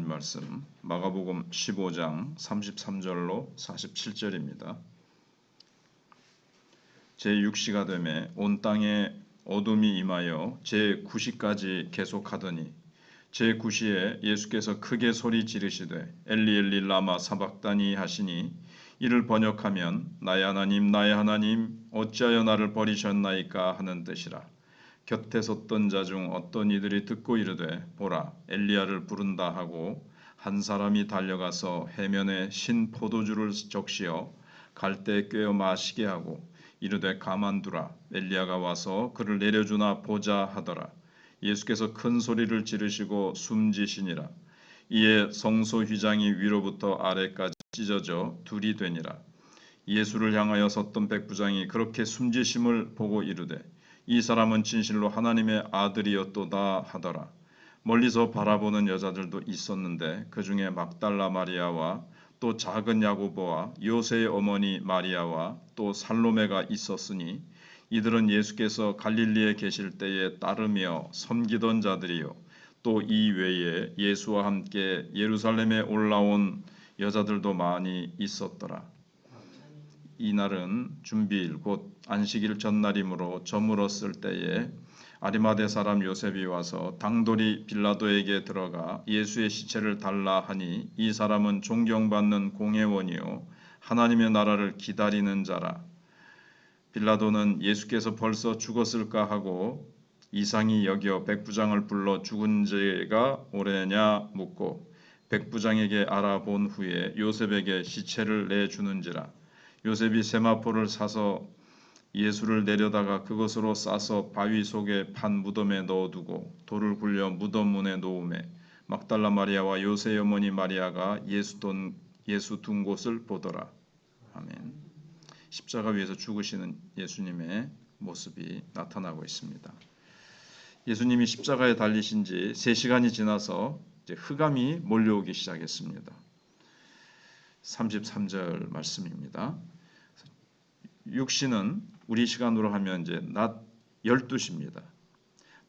말씀 마가복음 15장 33절로 47절입니다. 제6시가 되매 온 땅에 어둠이 임하여 제9시까지 계속하더니 제9시에 예수께서 크게 소리 지르시되 엘리 엘리 라마 사박다니 하시니 이를 번역하면 나의 하나님 어찌하여 나를 버리셨나이까 하는 뜻이라. 곁에 섰던 자 중 어떤 이들이 듣고 이르되 보라 엘리야를 부른다 하고 한 사람이 달려가서 해면에 신 포도주를 적시어 갈대에 꿰어 마시게 하고 이르되 가만두라 엘리야가 와서 그를 내려주나 보자 하더라. 예수께서 큰 소리를 지르시고 숨지시니라. 이에 성소 휘장이 위로부터 아래까지 찢어져 둘이 되니라. 예수를 향하여 섰던 백부장이 그렇게 숨지심을 보고 이르되 이 사람은 진실로 하나님의 아들이었도다 하더라. 멀리서 바라보는 여자들도 있었는데 그 중에 막달라 마리아와 또 작은 야고보와 요새의 어머니 마리아와 또 살로메가 있었으니 이들은 예수께서 갈릴리에 계실 때에 따르며 섬기던 자들이요 또 이 외에 예수와 함께 예루살렘에 올라온 여자들도 많이 있었더라. 이날은 준비일 곧 안식일 전날이므로 저물었을 때에 아리마대 사람 요셉이 와서 당돌이 빌라도에게 들어가 예수의 시체를 달라 하니 이 사람은 존경받는 공회원이요 하나님의 나라를 기다리는 자라. 빌라도는 예수께서 벌써 죽었을까 하고 이상히 여겨 백부장을 불러 죽은 지가 오래냐 묻고 백부장에게 알아본 후에 요셉에게 시체를 내주는지라. 요셉이 세마포를 사서 예수를 내려다가 그것으로 싸서 바위 속에 판 무덤에 넣어두고 돌을 굴려 무덤 문에 놓음에 막달라 마리아와 요새의 어머니 마리아가 예수 둔 곳을 보더라. 아멘. 십자가 위에서 죽으시는 예수님의 모습이 나타나고 있습니다. 예수님이 십자가에 달리신 지 3시간이 지나서 이제 흑암이 몰려오기 시작했습니다. 33절 말씀입니다. 6시는 우리 시간으로 하면 이제 낮 12시입니다.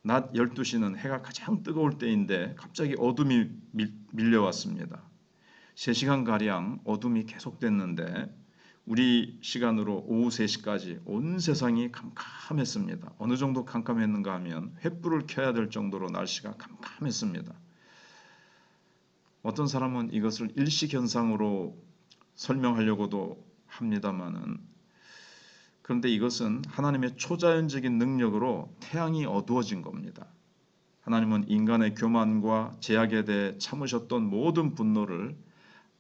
낮 12시는 해가 가장 뜨거울 때인데 갑자기 어둠이 밀려왔습니다. 3시간가량 어둠이 계속됐는데 우리 시간으로 오후 3시까지 온 세상이 캄캄했습니다. 어느 정도 캄캄했는가 하면 횃불을 켜야 될 정도로 날씨가 캄캄했습니다. 어떤 사람은 이것을 일시현상으로 설명하려고도 합니다마는 그런데 이것은 하나님의 초자연적인 능력으로 태양이 어두워진 겁니다. 하나님은 인간의 교만과 제약에 대해 참으셨던 모든 분노를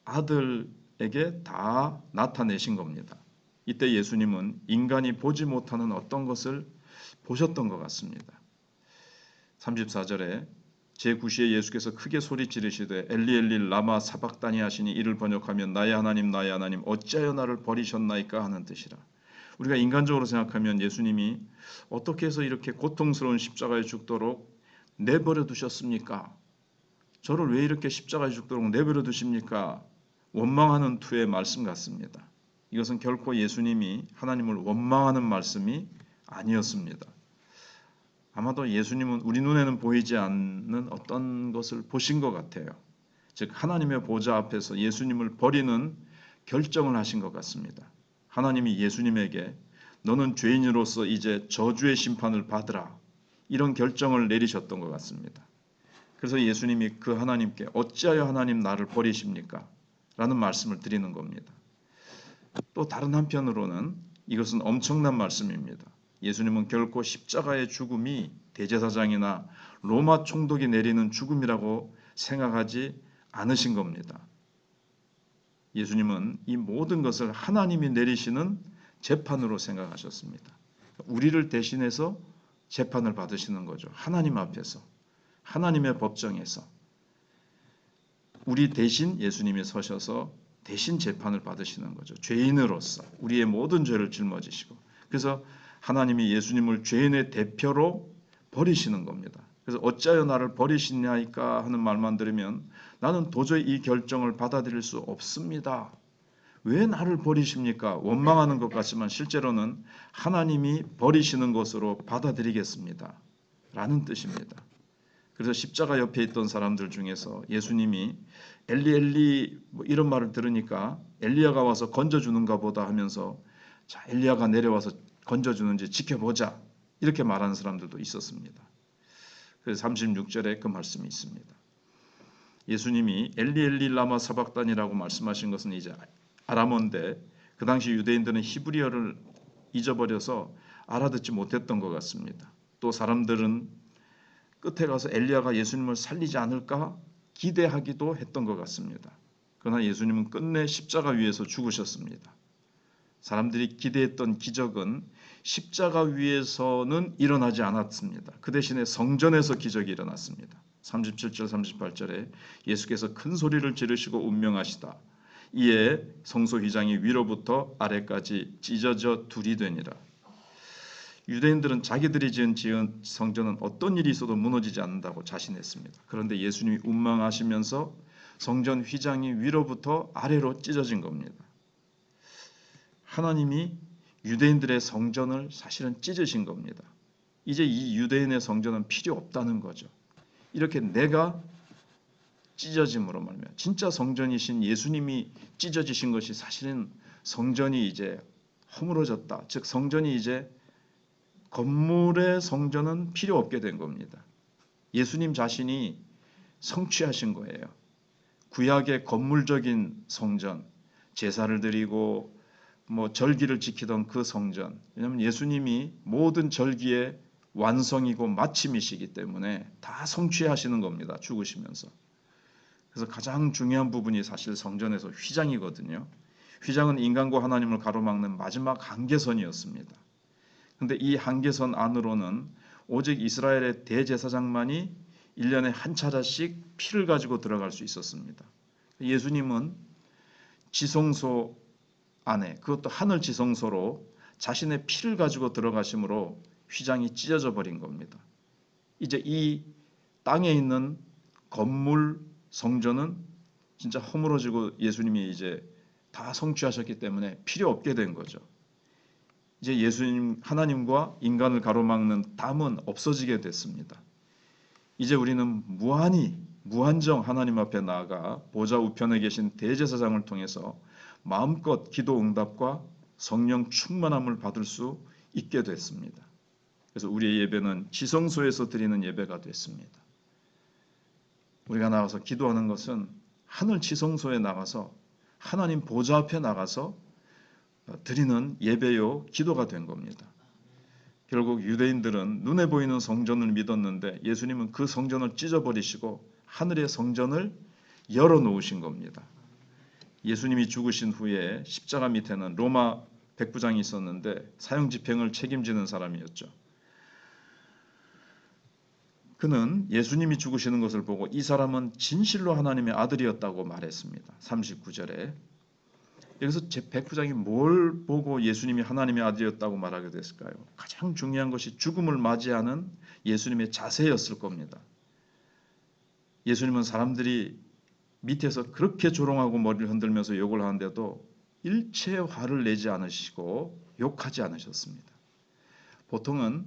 아들에게 다 나타내신 겁니다. 이때 예수님은 인간이 보지 못하는 어떤 것을 보셨던 것 같습니다. 34절에 제9시에 예수께서 크게 소리 지르시되 엘리 엘리 라마 사박다니 하시니 이를 번역하면 나의 하나님 어찌하여 나를 버리셨나이까 하는 뜻이라. 우리가 인간적으로 생각하면 예수님이 어떻게 해서 이렇게 고통스러운 십자가에 죽도록 내버려 두셨습니까? 저를 왜 이렇게 십자가에 죽도록 내버려 두십니까? 원망하는 투의 말씀 같습니다. 이것은 결코 예수님이 하나님을 원망하는 말씀이 아니었습니다. 아마도 예수님은 우리 눈에는 보이지 않는 어떤 것을 보신 것 같아요. 즉 하나님의 보좌 앞에서 예수님을 버리는 결정을 하신 것 같습니다. 하나님이 예수님에게 너는 죄인으로서 이제 저주의 심판을 받으라 이런 결정을 내리셨던 것 같습니다. 그래서 예수님이 그 하나님께 어찌하여 하나님 나를 버리십니까? 라는 말씀을 드리는 겁니다. 또 다른 한편으로는 이것은 엄청난 말씀입니다. 예수님은 결코 십자가의 죽음이 대제사장이나 로마 총독이 내리는 죽음이라고 생각하지 않으신 겁니다. 예수님은 이 모든 것을 하나님이 내리시는 재판으로 생각하셨습니다. 우리를 대신해서 재판을 받으시는 거죠. 하나님 앞에서, 하나님의 법정에서 우리 대신 예수님이 서셔서 대신 재판을 받으시는 거죠. 죄인으로서 우리의 모든 죄를 짊어지시고 그래서 하나님이 예수님을 죄인의 대표로 버리시는 겁니다. 그래서 어찌하여 나를 버리시냐이까 하는 말만 들으면 나는 도저히 이 결정을 받아들일 수 없습니다. 왜 나를 버리십니까? 원망하는 것 같지만 실제로는 하나님이 버리시는 것으로 받아들이겠습니다. 라는 뜻입니다. 그래서 십자가 옆에 있던 사람들 중에서 예수님이 엘리 엘리 뭐 이런 말을 들으니까 엘리야가 와서 건져주는가 보다 하면서 자, 엘리야가 내려와서 건져주는지 지켜보자 이렇게 말하는 사람들도 있었습니다. 그래서 36절에 그 말씀이 있습니다. 예수님이 엘리 엘리 라마 사박단이라고 말씀하신 것은 이제 아람어인데 그 당시 유대인들은 히브리어를 잊어버려서 알아듣지 못했던 것 같습니다. 또 사람들은 끝에 가서 엘리야가 예수님을 살리지 않을까 기대하기도 했던 것 같습니다. 그러나 예수님은 끝내 십자가 위에서 죽으셨습니다. 사람들이 기대했던 기적은 십자가 위에서는 일어나지 않았습니다. 그 대신에 성전에서 기적이 일어났습니다. 37절 38절에 예수께서 큰 소리를 지르시고 운명하시다. 이에 성소 휘장이 위로부터 아래까지 찢어져 둘이 되니라. 유대인들은 자기들이 지은 성전은 어떤 일이 있어도 무너지지 않는다고 자신했습니다. 그런데 예수님이 운명하시면서 성전 휘장이 위로부터 아래로 찢어진 겁니다. 하나님이 유대인들의 성전을 사실은 찢으신 겁니다. 이제 이 유대인의 성전은 필요 없다는 거죠. 이렇게 내가 찢어짐으로 말미암아 진짜 성전이신 예수님이 찢어지신 것이 사실은 성전이 이제 허물어졌다. 즉 성전이 이제 건물의 성전은 필요 없게 된 겁니다. 예수님 자신이 성취하신 거예요. 구약의 건물적인 성전, 제사를 드리고 뭐 절기를 지키던 그 성전. 왜냐하면 예수님이 모든 절기의 완성이고 마침이시기 때문에 다 성취하시는 겁니다. 죽으시면서. 그래서 가장 중요한 부분이 사실 성전에서 휘장이거든요. 휘장은 인간과 하나님을 가로막는 마지막 한계선이었습니다. 그런데 이 한계선 안으로는 오직 이스라엘의 대제사장만이 1년에 한 차례씩 피를 가지고 들어갈 수 있었습니다. 예수님은 지성소 안에, 그것도 하늘 지성소로 자신의 피를 가지고 들어가심으로 휘장이 찢어져 버린 겁니다. 이제 이 땅에 있는 건물 성전은 진짜 허물어지고 예수님이 이제 다 성취하셨기 때문에 필요 없게 된 거죠. 이제 예수님 하나님과 인간을 가로막는 담은 없어지게 됐습니다. 이제 우리는 무한정 하나님 앞에 나아가 보좌 우편에 계신 대제사장을 통해서 마음껏 기도 응답과 성령 충만함을 받을 수 있게 됐습니다. 그래서 우리의 예배는 지성소에서 드리는 예배가 됐습니다. 우리가 나가서 기도하는 것은 하늘 지성소에 나가서 하나님 보좌 앞에 나가서 드리는 예배요 기도가 된 겁니다. 결국 유대인들은 눈에 보이는 성전을 믿었는데 예수님은 그 성전을 찢어버리시고 하늘의 성전을 열어놓으신 겁니다. 예수님이 죽으신 후에 십자가 밑에는 로마 백부장이 있었는데 사형집행을 책임지는 사람이었죠. 그는 예수님이 죽으시는 것을 보고 이 사람은 진실로 하나님의 아들이었다고 말했습니다. 39절에. 여기서 백부장이 뭘 보고 예수님이 하나님의 아들이었다고 말하게 됐을까요? 가장 중요한 것이 죽음을 맞이하는 예수님의 자세였을 겁니다. 예수님은 사람들이 밑에서 그렇게 조롱하고 머리를 흔들면서 욕을 하는데도 일체의 화를 내지 않으시고 욕하지 않으셨습니다. 보통은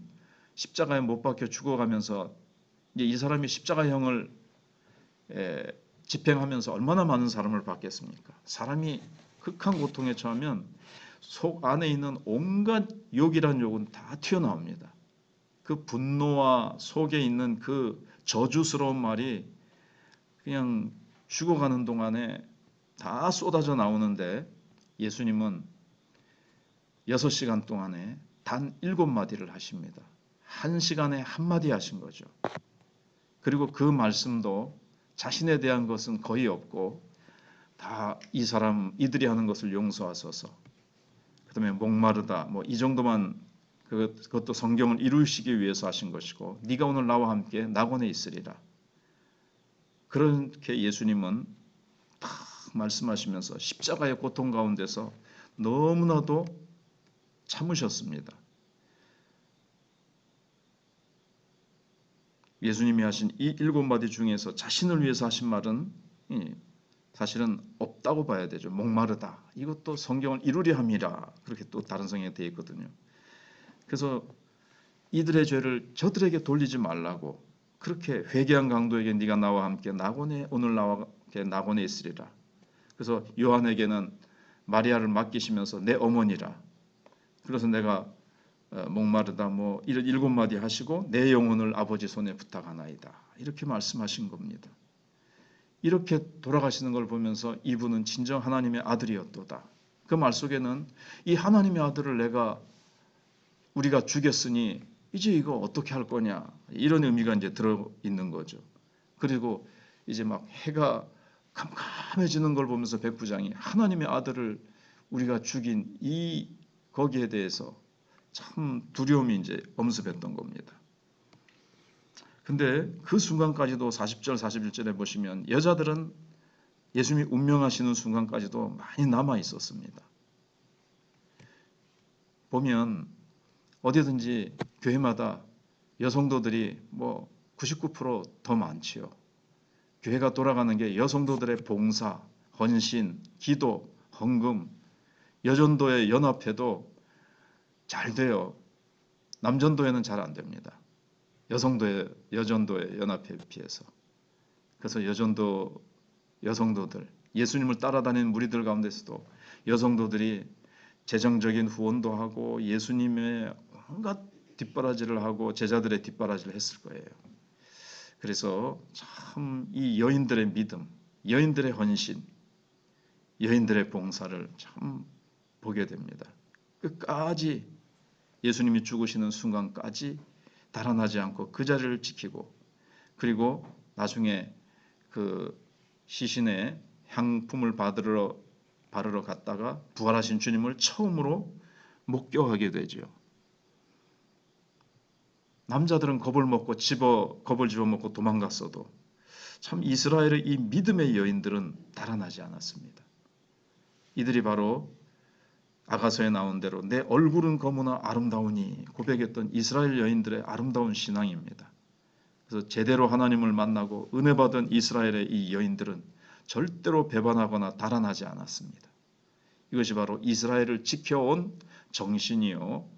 십자가에 못 박혀 죽어가면서 이 사람이 십자가형을 집행하면서 얼마나 많은 사람을 받겠습니까? 사람이 극한 고통에 처하면 속 안에 있는 온갖 욕이란 욕은 다 튀어나옵니다. 그 분노와 속에 있는 그 저주스러운 말이 그냥 죽어가는 동안에 다 쏟아져 나오는데 예수님은 6시간 동안에 단 7마디를 하십니다. 1시간에 1마디 하신 거죠. 그리고 그 말씀도 자신에 대한 것은 거의 없고 다 이들이 하는 것을 용서하소서. 그다음에 목마르다 뭐 이 정도만 그것도 성경을 이루시기 위해서 하신 것이고 네가 오늘 나와 함께 낙원에 있으리라. 그렇게 예수님은 딱 말씀하시면서 십자가의 고통 가운데서 너무나도 참으셨습니다. 예수님이 하신 이 7마디 중에서 자신을 위해서 하신 말은 사실은 없다고 봐야 되죠. 목마르다. 이것도 성경을 이루려 함이라. 그렇게 또 다른 성경에 되어 있거든요. 그래서 이들의 죄를 저들에게 돌리지 말라고 그렇게 회개한 강도에게 네가 나와 함께 낙원에 오늘 나와 함께 낙원에 있으리라. 그래서 요한에게는 마리아를 맡기시면서 내 어머니라. 그래서 내가 목마르다 뭐 이런 7마디 하시고 내 영혼을 아버지 손에 부탁하나이다. 이렇게 말씀하신 겁니다. 이렇게 돌아가시는 걸 보면서 이분은 진정 하나님의 아들이었도다. 그 말 속에는 이 하나님의 아들을 우리가 죽였으니 이제 이거 어떻게 할 거냐 이런 의미가 이제 들어 있는 거죠. 그리고 이제 막 해가 캄캄해지는 걸 보면서 백부장이 하나님의 아들을 우리가 죽인 이 거기에 대해서 참 두려움이 이제 엄습했던 겁니다. 근데 그 순간까지도 40절 41절에 보시면 여자들은 예수님이 운명하시는 순간까지도 많이 남아 있었습니다. 보면 어디든지 교회마다 여성도들이 뭐 99% 더 많지요. 교회가 돌아가는 게 여성도들의 봉사, 헌신, 기도, 헌금, 여전도의 연합회도 잘 돼요. 남전도에는 잘 안 됩니다. 여전도의 연합회에 비해서. 그래서 여전도 여성도들, 예수님을 따라다니는 무리들 가운데서도 여성도들이 재정적인 후원도 하고 예수님의 온갖 뒷바라지를 하고 제자들의 뒷바라지를 했을 거예요. 그래서 참 이 여인들의 믿음, 여인들의 헌신, 여인들의 봉사를 참 보게 됩니다. 끝까지 예수님이 죽으시는 순간까지 달아나지 않고 그 자리를 지키고 그리고 나중에 그 시신의 향품을 바르러 갔다가 부활하신 주님을 처음으로 목격하게 되죠. 남자들은 겁을 집어먹고 도망갔어도 참 이스라엘의 이 믿음의 여인들은 달아나지 않았습니다. 이들이 바로 아가서에 나온 대로 내 얼굴은 검으나 아름다우니 고백했던 이스라엘 여인들의 아름다운 신앙입니다. 그래서 제대로 하나님을 만나고 은혜 받은 이스라엘의 이 여인들은 절대로 배반하거나 달아나지 않았습니다. 이것이 바로 이스라엘을 지켜온 정신이요,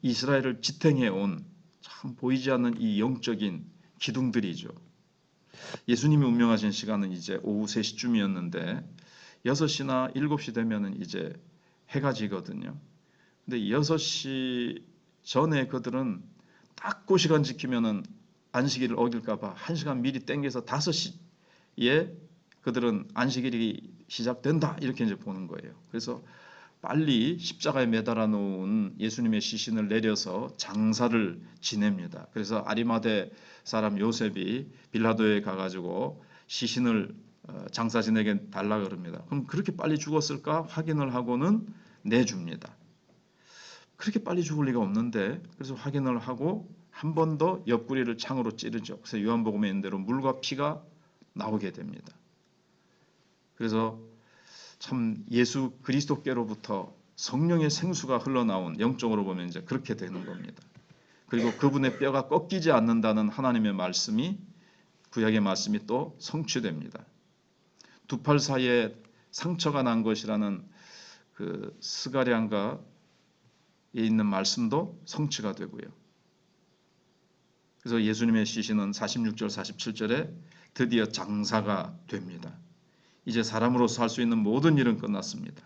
이스라엘을 지탱해온 참 보이지 않는 이 영적인 기둥들이죠. 예수님이 운명하신 시간은 이제 오후 3시쯤이었는데 6시나 7시 되면은 이제 해가 지거든요. 근데 6시 전에 그들은 딱 그 시간 지키면은 안식일을 어길까봐 1시간 미리 땡겨서 5시에 그들은 안식일이 시작된다 이렇게 이제 보는 거예요. 그래서 빨리 십자가에 매달아 놓은 예수님의 시신을 내려서 장사를 지냅니다. 그래서 아리마대 사람 요셉이 빌라도에 가가지고 시신을 장사 지내게 달라 그럽니다. 그럼 그렇게 빨리 죽었을까 확인을 하고는 내줍니다. 그렇게 빨리 죽을 리가 없는데 그래서 확인을 하고 한 번 더 옆구리를 창으로 찌르죠. 그래서 요한복음에 있는 대로 물과 피가 나오게 됩니다. 그래서 참 예수 그리스도께로부터 성령의 생수가 흘러나온 영적으로 보면 이제 그렇게 되는 겁니다. 그리고 그분의 뼈가 꺾이지 않는다는 하나님의 말씀이 구약의 말씀이 또 성취됩니다. 두 팔 사이에 상처가 난 것이라는 그 스가랴가에 있는 말씀도 성취가 되고요. 그래서 예수님의 시신은 46절 47절에 드디어 장사가 됩니다. 이제 사람으로서 할 수 있는 모든 일은 끝났습니다.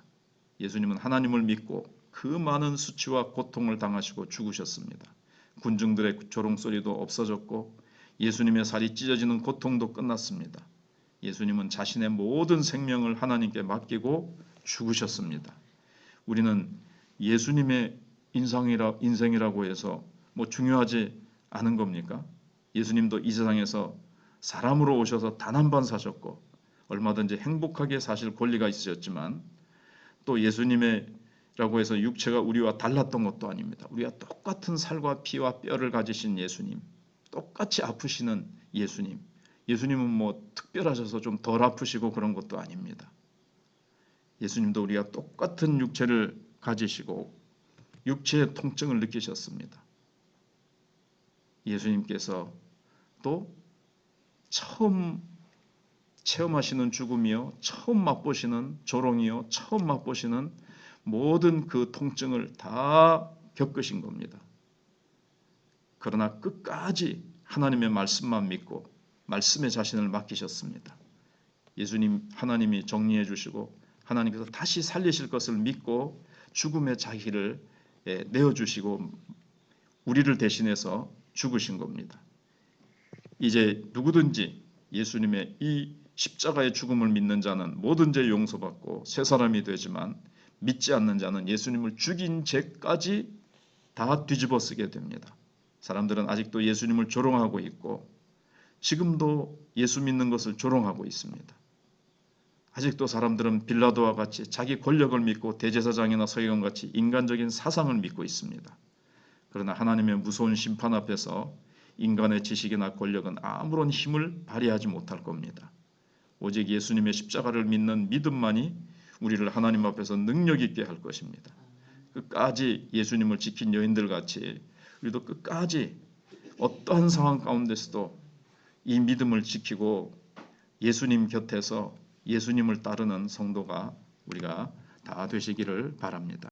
예수님은 하나님을 믿고 그 많은 수치와 고통을 당하시고 죽으셨습니다. 군중들의 조롱소리도 없어졌고 예수님의 살이 찢어지는 고통도 끝났습니다. 예수님은 자신의 모든 생명을 하나님께 맡기고 죽으셨습니다. 우리는 예수님의 인생이라고 해서 뭐 중요하지 않은 겁니까? 예수님도 이 세상에서 사람으로 오셔서 단 한 번 사셨고 얼마든지 행복하게 사실 권리가 있으셨지만 또 예수님이라고 해서 육체가 우리와 달랐던 것도 아닙니다. 우리와 똑같은 살과 피와 뼈를 가지신 예수님, 똑같이 아프시는 예수님. 예수님은 뭐 특별하셔서 좀 덜 아프시고 그런 것도 아닙니다. 예수님도 우리가 똑같은 육체를 가지시고 육체의 통증을 느끼셨습니다. 예수님께서 또 처음 체험하시는 죽음이요, 처음 맛보시는 조롱이요, 처음 맛보시는 모든 그 통증을 다 겪으신 겁니다. 그러나 끝까지 하나님의 말씀만 믿고 말씀에 자신을 맡기셨습니다. 예수님 하나님이 정리해 주시고 하나님께서 다시 살리실 것을 믿고 죽음의 자기를 내어주시고 우리를 대신해서 죽으신 겁니다. 이제 누구든지 예수님의 이 십자가의 죽음을 믿는 자는 모든 죄 용서받고 새 사람이 되지만 믿지 않는 자는 예수님을 죽인 죄까지 다 뒤집어 쓰게 됩니다. 사람들은 아직도 예수님을 조롱하고 있고 지금도 예수 믿는 것을 조롱하고 있습니다. 아직도 사람들은 빌라도와 같이 자기 권력을 믿고 대제사장이나 서기관같이 인간적인 사상을 믿고 있습니다. 그러나 하나님의 무서운 심판 앞에서 인간의 지식이나 권력은 아무런 힘을 발휘하지 못할 겁니다. 오직 예수님의 십자가를 믿는 믿음만이 우리를 하나님 앞에서 능력 있게 할 것입니다. 끝까지 예수님을 지킨 여인들 같이 우리도 끝까지 어떠한 상황 가운데서도 이 믿음을 지키고 예수님 곁에서 예수님을 따르는 성도가 우리가 다 되시기를 바랍니다.